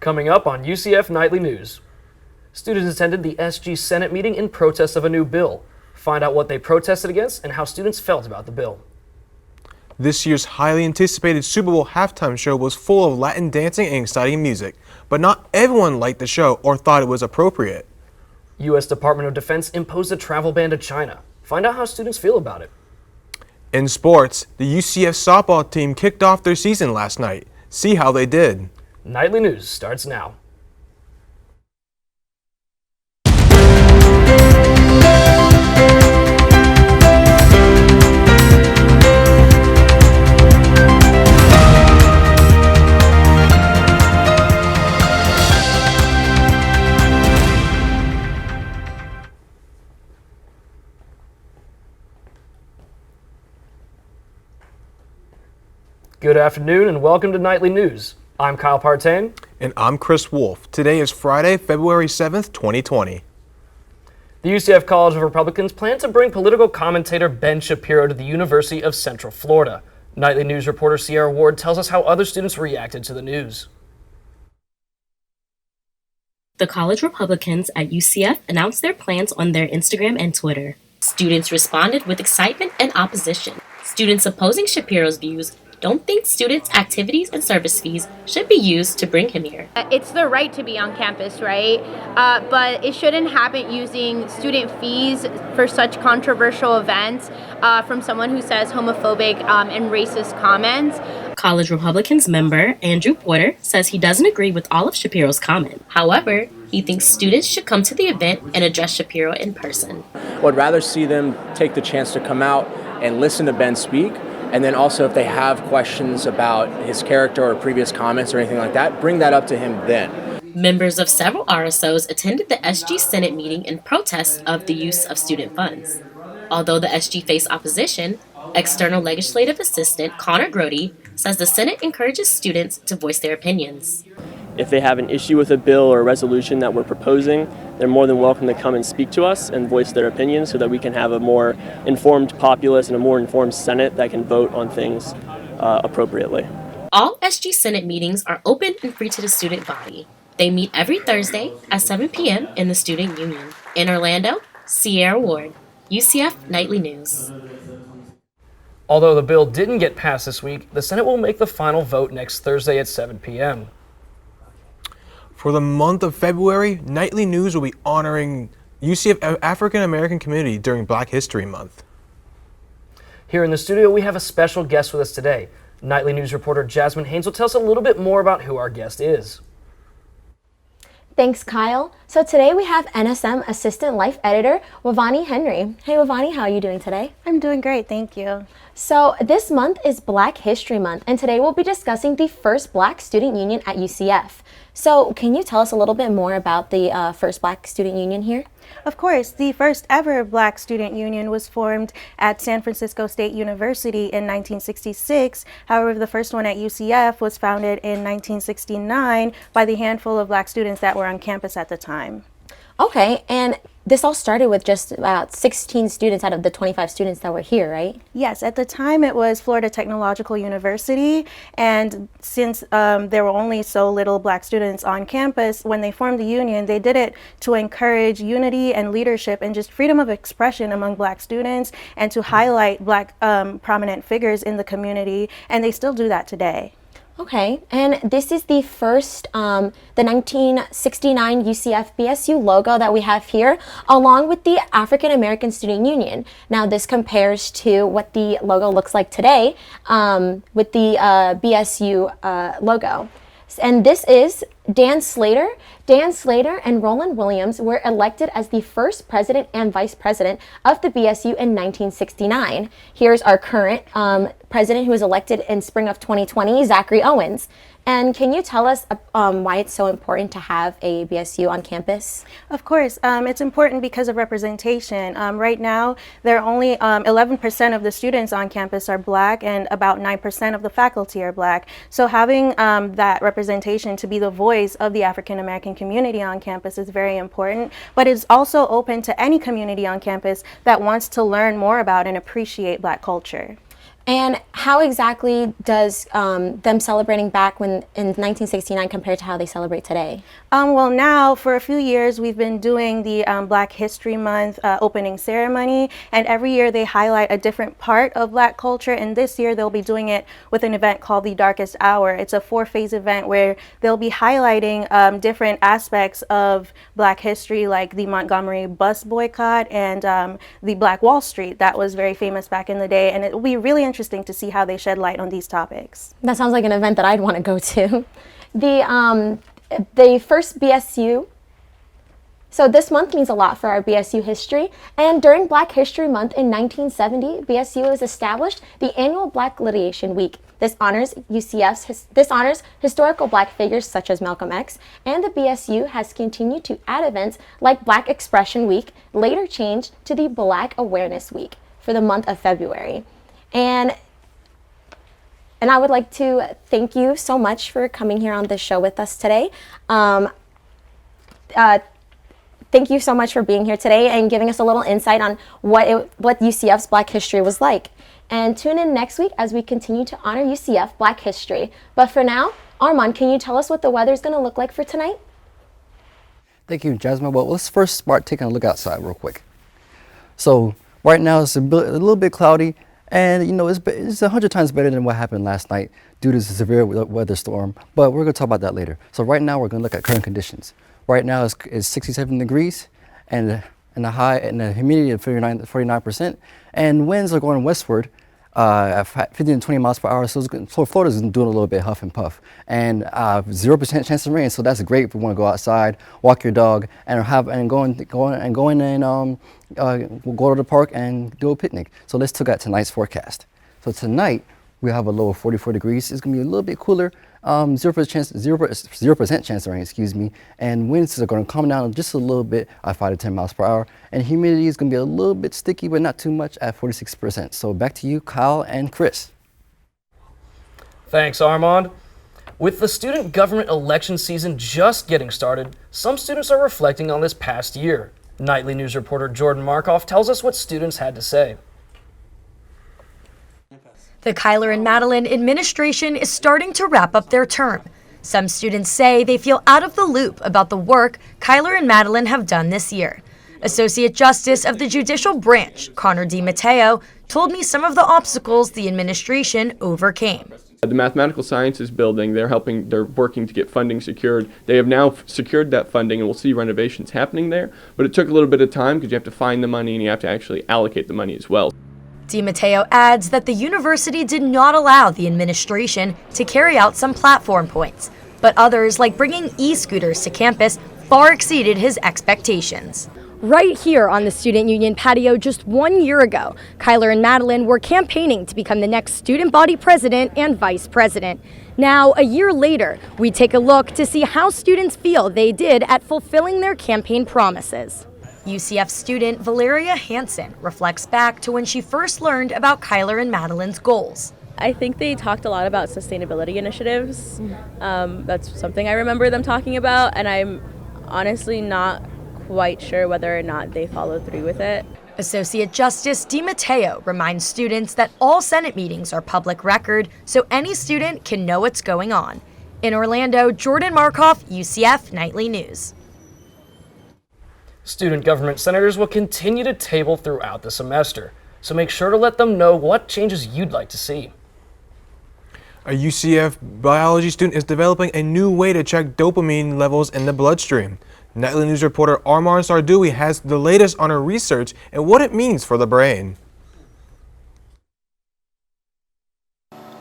Coming up on UCF Nightly News. Students attended the SG Senate meeting in protest of a new bill. Find out what they protested against and how students felt about the bill. This year's highly anticipated Super Bowl halftime show was full of Latin dancing and exciting music, but not everyone liked the show or thought it was appropriate. U.S. Department of Defense imposed a travel ban to China. Find out how students feel about it. In sports, the UCF softball team kicked off their season last night. See how they did. Nightly News starts now. Good afternoon and welcome to Nightly News. I'm Kyle Partain. And I'm Chris Wolf. Today is Friday, February 7th, 2020. The UCF College of Republicans plan to bring political commentator Ben Shapiro to the University of Central Florida. Nightly News reporter Sierra Ward tells us how other students reacted to the news. The college Republicans at UCF announced their plans on their Instagram and Twitter. Students responded with excitement and opposition. Students opposing Shapiro's views don't think students' activities and service fees should be used to bring him here. It's their right to be on campus, right? But it shouldn't happen using student fees for such controversial events from someone who says homophobic and racist comments. College Republicans member Andrew Porter says he doesn't agree with all of Shapiro's comment. However, he thinks students should come to the event and address Shapiro in person. I would rather see them take the chance to come out and listen to Ben speak. And then also if they have questions about his character or previous comments or anything like that, bring that up to him then. Members of several RSOs attended the SG Senate meeting in protest of the use of student funds. Although the SG faced opposition, external legislative assistant Connor Grody says the Senate encourages students to voice their opinions. If they have an issue with a bill or a resolution that we're proposing, they're more than welcome to come and speak to us and voice their opinions so that we can have a more informed populace and a more informed Senate that can vote on things appropriately. All SG Senate meetings are open and free to the student body. They meet every Thursday at 7 p.m. in the Student Union. In Orlando, Sierra Ward, UCF Nightly News. Although the bill didn't get passed this week, the Senate will make the final vote next Thursday at 7 p.m. For the month of February, Nightly News will be honoring UCF African American community during Black History Month. Here in the studio, we have a special guest with us today. Nightly News reporter Jasmine Haynes will tell us a little bit more about who our guest is. Thanks, Kyle. So today we have NSM Assistant Life Editor, Wavani Henry. Hey, Wavani, how are you doing today? I'm doing great, thank you. So this month is Black History Month, and today we'll be discussing the first Black Student Union at UCF. So can you tell us a little bit more about the first Black Student Union here? Of course, the first ever Black Student Union was formed at San Francisco State University in 1966. However, the first one at UCF was founded in 1969 by the handful of Black students that were on campus at the time. Okay, and this all started with just about 16 students out of the 25 students that were here, right? Yes, at the time it was Florida Technological University, and since there were only so little Black students on campus, when they formed the union, they did it to encourage unity and leadership and just freedom of expression among Black students and to highlight Black prominent figures in the community, and they still do that today. Okay, and this is the first, the 1969 UCF BSU logo that we have here, along with the African American Student Union. Now this compares to what the logo looks like today with the BSU logo. And this is Dan Slater. Dan Slater and Roland Williams were elected as the first president and vice president of the BSU in 1969. Here's our current president who was elected in spring of 2020, Zachary Owens. And can you tell us why it's so important to have a BSU on campus? Of course, it's important because of representation. Right now, there are only 11% of the students on campus are Black and about 9% of the faculty are Black. So having that representation to be the voice of the African American community on campus is very important, but it's also open to any community on campus that wants to learn more about and appreciate Black culture. And how exactly does them celebrating back when in 1969 compare to how they celebrate today? Well, now for a few years we've been doing the Black History Month opening ceremony, and every year they highlight a different part of Black culture. And this year they'll be doing it with an event called the Darkest Hour. It's a 4-phase event where they'll be highlighting different aspects of Black history, like the Montgomery bus boycott and the Black Wall Street that was very famous back in the day. And it will be really interesting to see how they shed light on these topics. That sounds like an event that I'd want to go to. The first BSU, so this month means a lot for our BSU history, and during Black History Month in 1970, BSU was established the annual Black Litigation Week. This honors historical Black figures such as Malcolm X, and the BSU has continued to add events like Black Expression Week, later changed to the Black Awareness Week for the month of February. And I would like to thank you so much for coming here on the show with us today. Thank you so much for being here today and giving us a little insight on what UCF's Black history was like. And tune in next week as we continue to honor UCF Black history. But for now, Armond, can you tell us what the weather's going to look like for tonight? Thank you, Jasmine. Well, let's first start taking a look outside real quick. So right now it's a little bit cloudy. And, you know, it's 100 times better than what happened last night due to the severe weather storm. But we're going to talk about that later. So right now, we're going to look at current conditions. Right now, it's 67 degrees and the humidity of 49%. And winds are going westward at 15 to 20 miles per hour. So Florida's doing a little bit huff and puff. And 0% chance of rain. So that's great if you want to go outside, walk your dog, and go to the park and do a picnic. So let's look at tonight's forecast. So tonight we have a low of 44 degrees. It's gonna be a little bit cooler, 0% chance of rain, excuse me. And winds are gonna come down just a little bit at 5 to 10 miles per hour. And humidity is gonna be a little bit sticky, but not too much at 46%. So back to you, Kyle and Chris. Thanks, Armond. With the student government election season just getting started, some students are reflecting on this past year. Nightly News reporter Jordyn Markhoff tells us what students had to say. The Kyler and Madeline administration is starting to wrap up their term. Some students say they feel out of the loop about the work Kyler and Madeline have done this year. Associate Justice of the Judicial Branch, Connor DiMatteo, told me some of the obstacles the administration overcame. The mathematical sciences building, they're working to get funding secured. They have now secured that funding and we'll see renovations happening there, but it took a little bit of time because you have to find the money and you have to actually allocate the money as well. DiMatteo adds that the university did not allow the administration to carry out some platform points, but others, like bringing e-scooters to campus, far exceeded his expectations. Right here on the Student Union patio just 1 year ago, Kyler and Madeline were campaigning to become the next student body president and vice president. Now, a year later, we take a look to see how students feel they did at fulfilling their campaign promises. UCF student Valeria Hansen reflects back to when she first learned about Kyler and Madeline's goals. I think they talked a lot about sustainability initiatives. That's something I remember them talking about, and I'm honestly not quite sure whether or not they followed through with it. Associate Justice DiMatteo reminds students that all Senate meetings are public record, so any student can know what's going on. In Orlando, Jordyn Markhoff, UCF Nightly News. Student government senators will continue to table throughout the semester, so make sure to let them know what changes you'd like to see. A UCF biology student is developing a new way to check dopamine levels in the bloodstream. Nightly News reporter Armond Sarduy has the latest on her research and what it means for the brain.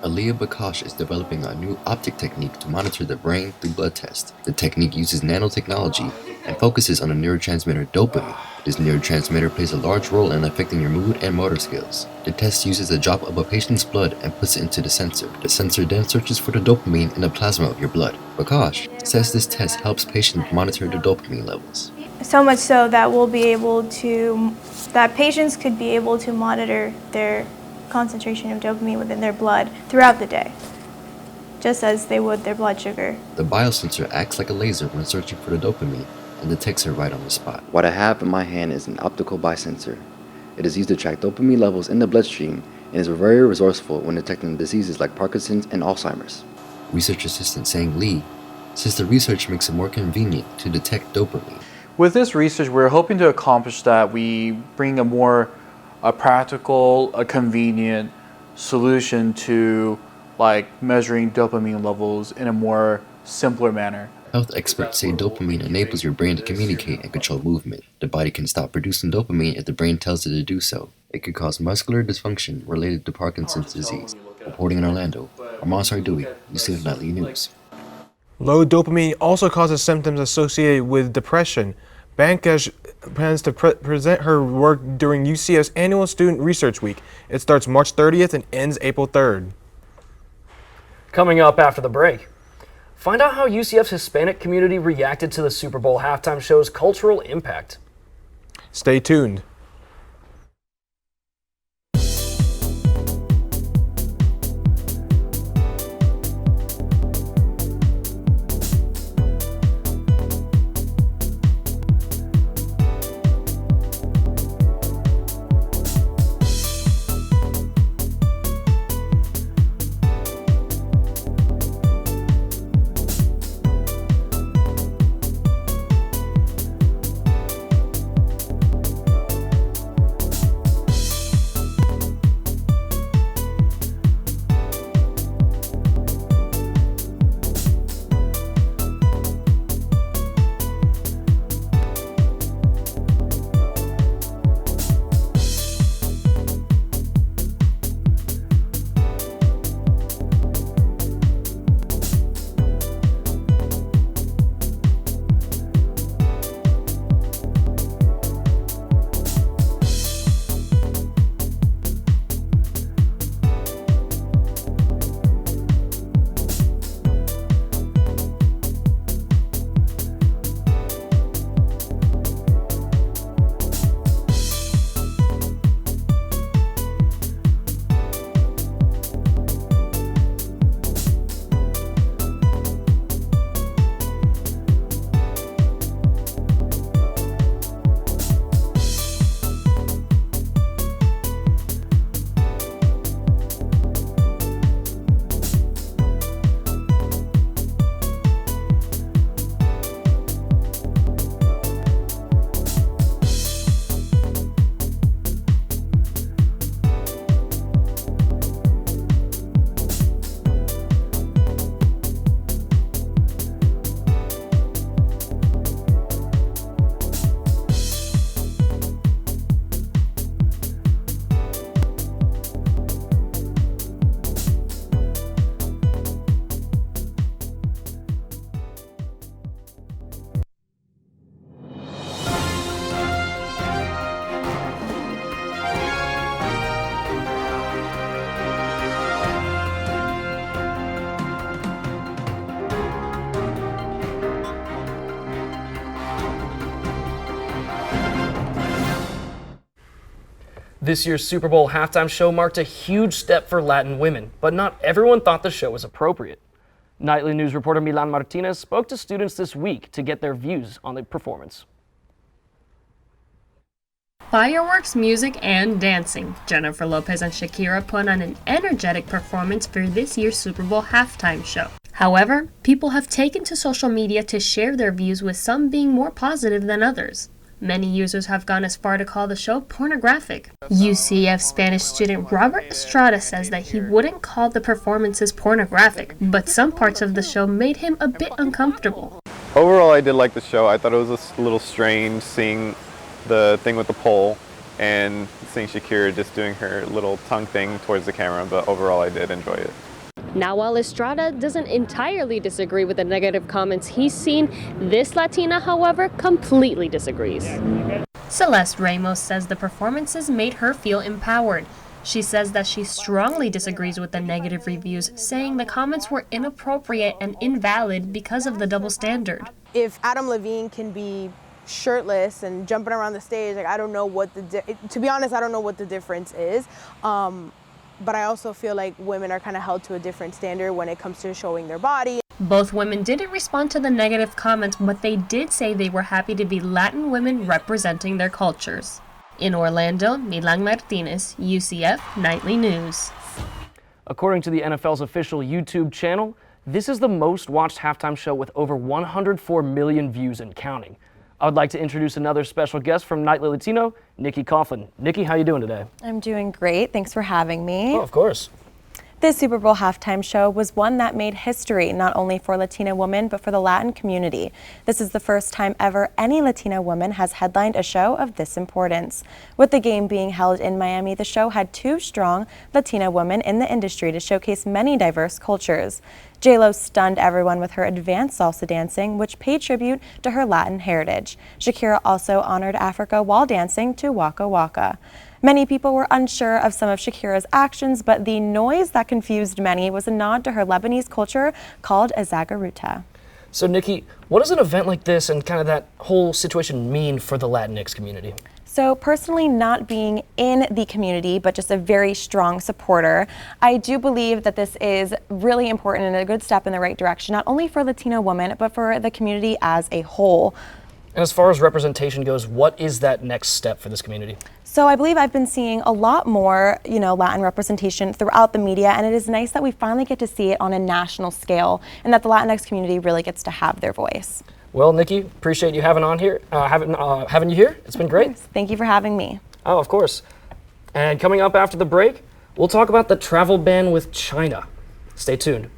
Aliyah Bakash is developing a new optic technique to monitor the brain through blood tests. The technique uses nanotechnology and focuses on the neurotransmitter dopamine. This neurotransmitter plays a large role in affecting your mood and motor skills. The test uses a drop of a patient's blood and puts it into the sensor. The sensor then searches for the dopamine in the plasma of your blood. Bakash says this test helps patients monitor their dopamine levels. So much so that that patients could be able to monitor their concentration of dopamine within their blood throughout the day, just as they would their blood sugar. The biosensor acts like a laser when searching for the dopamine and detects it right on the spot. What I have in my hand is an optical biosensor. It is used to track dopamine levels in the bloodstream and is very resourceful when detecting diseases like Parkinson's and Alzheimer's. Research assistant Sang Lee says the research makes it more convenient to detect dopamine. With this research, we're hoping to accomplish that we bring a more practical, convenient solution to measuring dopamine levels in a more simpler manner. Health experts say dopamine enables your brain to communicate and control movement. The body can stop producing dopamine if the brain tells it to do so. It could cause muscular dysfunction related to Parkinson's disease. Reporting in Orlando, Armond Sarduy, UCF Knightly News. Low dopamine also causes symptoms associated with depression. Bankesh plans to present her work during UCF's annual Student Research Week. It starts March 30th and ends April 3rd. Coming up after the break, find out how UCF's Hispanic community reacted to the Super Bowl halftime show's cultural impact. Stay tuned. This year's Super Bowl halftime show marked a huge step for Latin women, but not everyone thought the show was appropriate. Nightly News reporter Milan Martinez spoke to students this week to get their views on the performance. Fireworks, music, and dancing. Jennifer Lopez and Shakira put on an energetic performance for this year's Super Bowl halftime show. However, people have taken to social media to share their views, with some being more positive than others. Many users have gone as far to call the show pornographic. UCF Spanish student Robert Estrada says that he wouldn't call the performances pornographic, but some parts of the show made him a bit uncomfortable. Overall, I did like the show. I thought it was a little strange seeing the thing with the pole and seeing Shakira just doing her little tongue thing towards the camera, but overall I did enjoy it. Now, while Estrada doesn't entirely disagree with the negative comments he's seen, this Latina, however, completely disagrees. Celeste Ramos says the performances made her feel empowered. She says that she strongly disagrees with the negative reviews, saying the comments were inappropriate and invalid because of the double standard. If Adam Levine can be shirtless and jumping around the stage, like, I don't know what to be honest, I don't know what the difference is. But I also feel like women are kind of held to a different standard when it comes to showing their body. Both women didn't respond to the negative comments, but they did say they were happy to be Latin women representing their cultures. In Orlando, Milan Martinez, UCF Nightly News. According to the NFL's official YouTube channel, this is the most watched halftime show with over 104 million views and counting. I would like to introduce another special guest from Nightly Latino, Nikki Coughlin. Nikki, how you doing today? I'm doing great. Thanks for having me. Oh, of course. This Super Bowl halftime show was one that made history, not only for Latina women, but for the Latin community. This is the first time ever any Latina woman has headlined a show of this importance. With the game being held in Miami, the show had two strong Latina women in the industry to showcase many diverse cultures. J-Lo stunned everyone with her advanced salsa dancing, which paid tribute to her Latin heritage. Shakira also honored Africa while dancing to Waka Waka. Many people were unsure of some of Shakira's actions, but the noise that confused many was a nod to her Lebanese culture called a zagaruta. So, Nikki, what does an event like this and kind of that whole situation mean for the Latinx community? So personally, not being in the community, but just a very strong supporter, I do believe that this is really important and a good step in the right direction, not only for Latino women, but for the community as a whole. And as far as representation goes, what is that next step for this community? So I believe I've been seeing a lot more, Latin representation throughout the media, and it is nice that we finally get to see it on a national scale and that the Latinx community really gets to have their voice. Well, Nikki, appreciate you having you here. It's been great. Thank you for having me. Oh, of course. And coming up after the break, we'll talk about the travel ban with China. Stay tuned.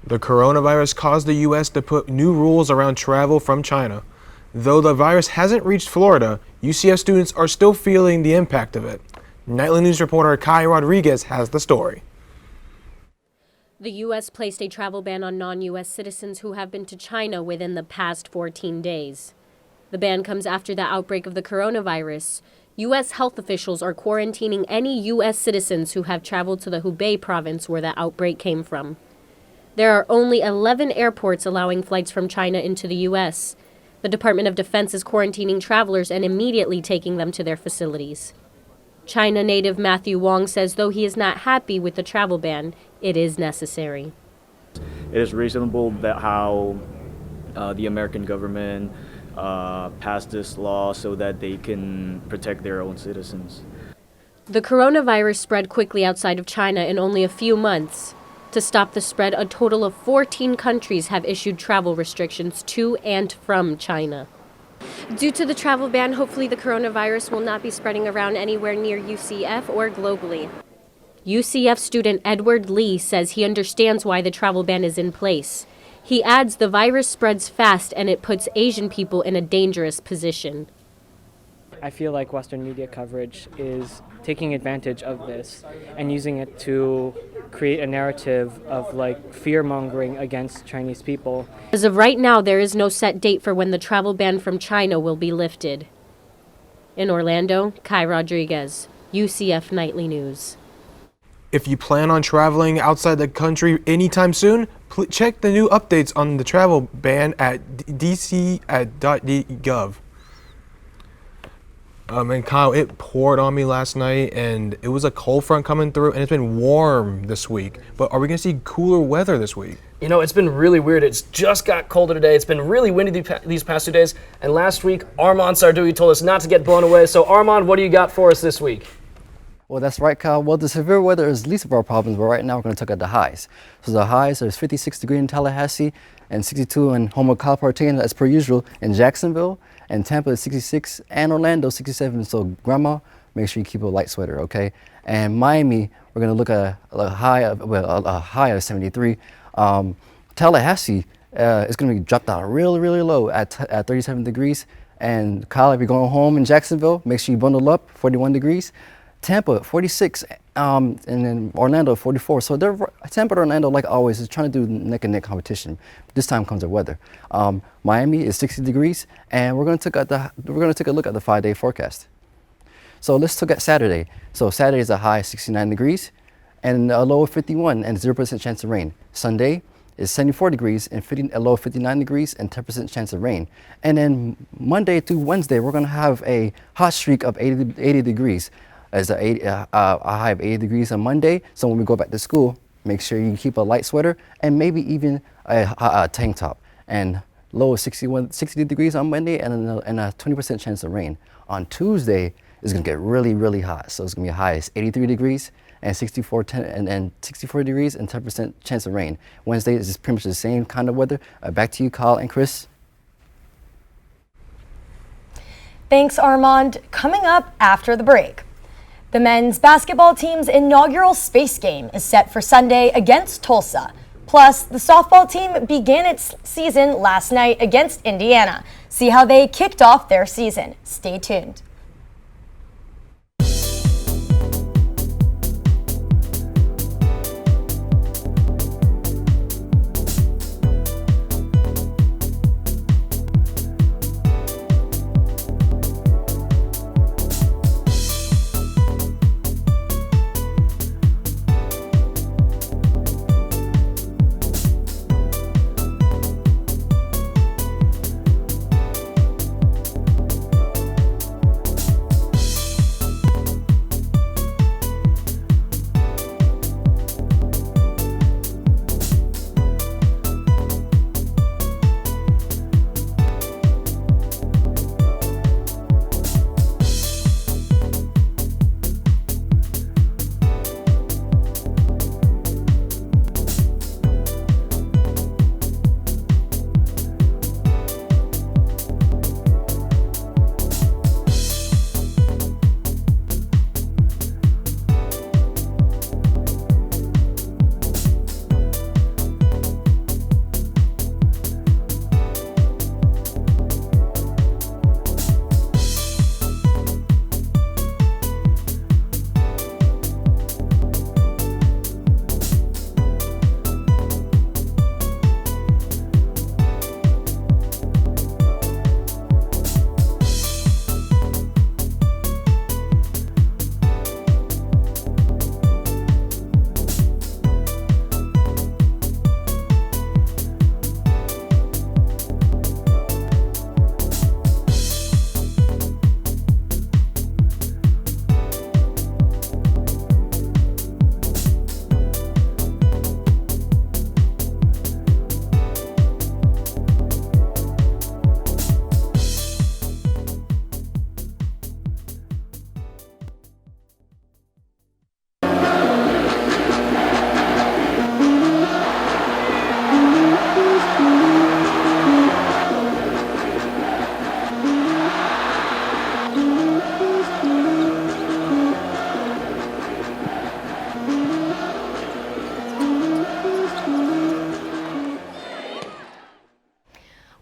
The coronavirus caused the U.S. to put new rules around travel from China. Though the virus hasn't reached Florida, UCF students are still feeling the impact of it. Nightly News reporter Kai Rodriguez has the story. The U.S. placed a travel ban on non-U.S. citizens who have been to China within the past 14 days. The ban comes after the outbreak of the coronavirus. U.S. health officials are quarantining any U.S. citizens who have traveled to the Hubei province where the outbreak came from. There are only 11 airports allowing flights from China into the U.S. The Department of Defense is quarantining travelers and immediately taking them to their facilities. China native Matthew Wong says though he is not happy with the travel ban, it is necessary. It is reasonable that how the American government passed this law so that they can protect their own citizens. The coronavirus spread quickly outside of China in only a few months. To stop the spread, a total of 14 countries have issued travel restrictions to and from China. Due to the travel ban, hopefully the coronavirus will not be spreading around anywhere near UCF or globally. UCF student Edward Lee says he understands why the travel ban is in place. He adds the virus spreads fast and it puts Asian people in a dangerous position. I feel like Western media coverage is taking advantage of this and using it to create a narrative of like fear-mongering against Chinese people. As of right now, there is no set date for when the travel ban from China will be lifted. In Orlando, Kai Rodriguez, UCF Nightly News. If you plan on traveling outside the country anytime soon, check the new updates on the travel ban at dc.gov. And Kyle, it poured on me last night, and it was a cold front coming through, and it's been warm this week. But are we going to see cooler weather this week? You know, it's been really weird. It's just got colder today. It's been really windy these past 2 days. And last week, Armond Sarduy told us not to get blown away. So Armond, what do you got for us this week? Well, that's right, Kyle. Well, the severe weather is least of our problems, but right now we're going to talk about the highs. So the highs are 56 degrees in Tallahassee and 62 in Partain, as per usual, in Jacksonville. And Tampa is 66 and Orlando 67. So grandma, make sure you keep a light sweater, okay? And Miami, we're going to look at a high of 73. Tallahassee is going to be dropped down really, really low at 37 degrees. And Kyle, if you're going home in Jacksonville, make sure you bundle up, 41 degrees. Tampa, 46, and then Orlando, 44. So Tampa and Orlando, like always, is trying to do neck-and-neck competition. This time comes the weather. Miami is 60 degrees, and we're going to take a look at the 5-day forecast. So let's look at Saturday. So Saturday is a high of 69 degrees, and a low of 51, and 0% chance of rain. Sunday is 74 degrees, and a low of 59 degrees, and 10% chance of rain. And then Monday through Wednesday, we're going to have a hot streak of 80 degrees. As a high of 80 degrees on Monday. So when we go back to school, make sure you keep a light sweater and maybe even a tank top. And low of 60 degrees on Monday and a 20% chance of rain. On Tuesday, it's going to get really, really hot. So it's going to be a high of 83 degrees and 64 degrees and 10% chance of rain. Wednesday is pretty much the same kind of weather. Back to you, Kyle and Chris. Thanks, Armond. Coming up after the break. The men's basketball team's inaugural space game is set for Sunday against Tulsa. Plus, the softball team began its season last night against Indiana. See how they kicked off their season. Stay tuned.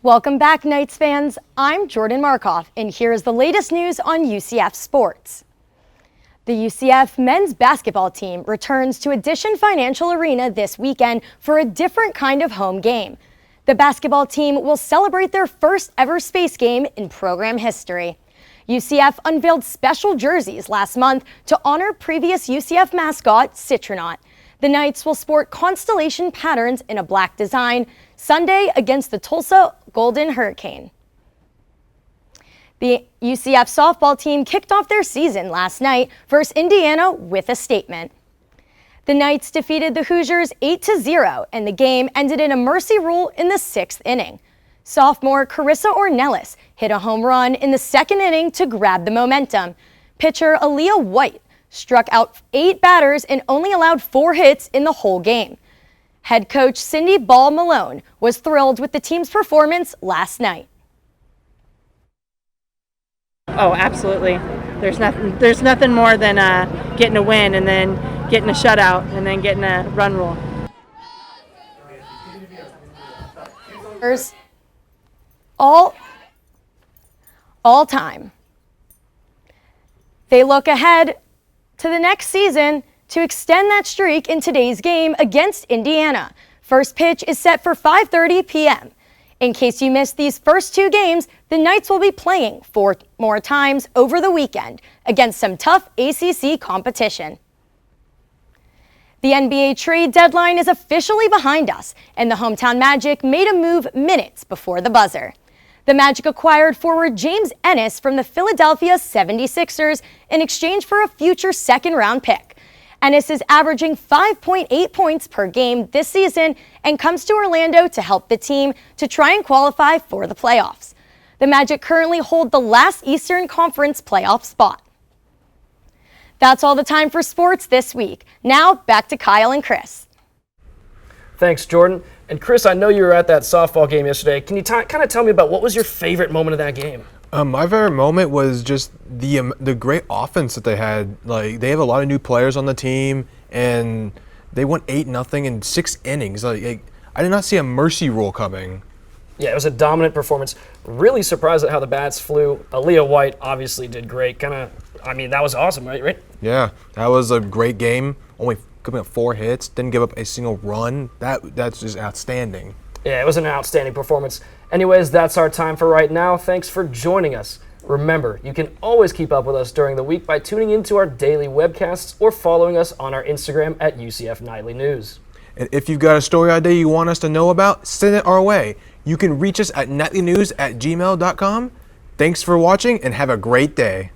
Welcome back, Knights fans. I'm Jordyn Markhoff, and here is the latest news on UCF sports. The UCF men's basketball team returns to Addition Financial Arena this weekend for a different kind of home game. The basketball team will celebrate their first ever space game in program history. UCF unveiled special jerseys last month to honor previous UCF mascot Citronaut. The Knights will sport constellation patterns in a black design Sunday against the Tulsa Golden Hurricane. The UCF softball team kicked off their season last night versus Indiana with a statement. The Knights defeated the Hoosiers 8-0, and the game ended in a mercy rule in the 6th inning. Sophomore Carissa Ornelas hit a home run in the 2nd inning to grab the momentum. Pitcher Aaliyah White struck out 8 batters and only allowed 4 hits in the whole game. Head coach Cindy Ball Malone was thrilled with the team's performance last night. Oh, absolutely. There's nothing more than getting a win and then getting a shutout and then getting a run rule. All time. They look ahead to the next season to extend that streak in today's game against Indiana. First pitch is set for 5:30 p.m. In case you missed these first 2 games, the Knights will be playing 4 more times over the weekend against some tough ACC competition. The NBA trade deadline is officially behind us, and the hometown Magic made a move minutes before the buzzer. The Magic acquired forward James Ennis from the Philadelphia 76ers in exchange for a future second-round pick. Ennis is averaging 5.8 points per game this season and comes to Orlando to help the team to try and qualify for the playoffs. The Magic currently hold the last Eastern Conference playoff spot. That's all the time for sports this week. Now, back to Kyle and Chris. Thanks, Jordyn. And Chris, I know you were at that softball game yesterday. Can you kind of tell me about what was your favorite moment of that game? My favorite moment was just the great offense that they had. Like, they have a lot of new players on the team, and they won 8-0 in 6 innings. Like, I did not see a mercy rule coming. Yeah, it was a dominant performance. Really surprised at how the bats flew. Aaliyah White obviously did great. That was awesome, right? Yeah, that was a great game. Only coming up 4 hits, didn't give up a single run. That's just outstanding. Yeah, it was an outstanding performance. Anyways, that's our time for right now. Thanks for joining us. Remember, you can always keep up with us during the week by tuning into our daily webcasts or following us on our Instagram at UCF Knightly News. And if you've got a story idea you want us to know about, send it our way. You can reach us at nightlynews@gmail.com. Thanks for watching and have a great day.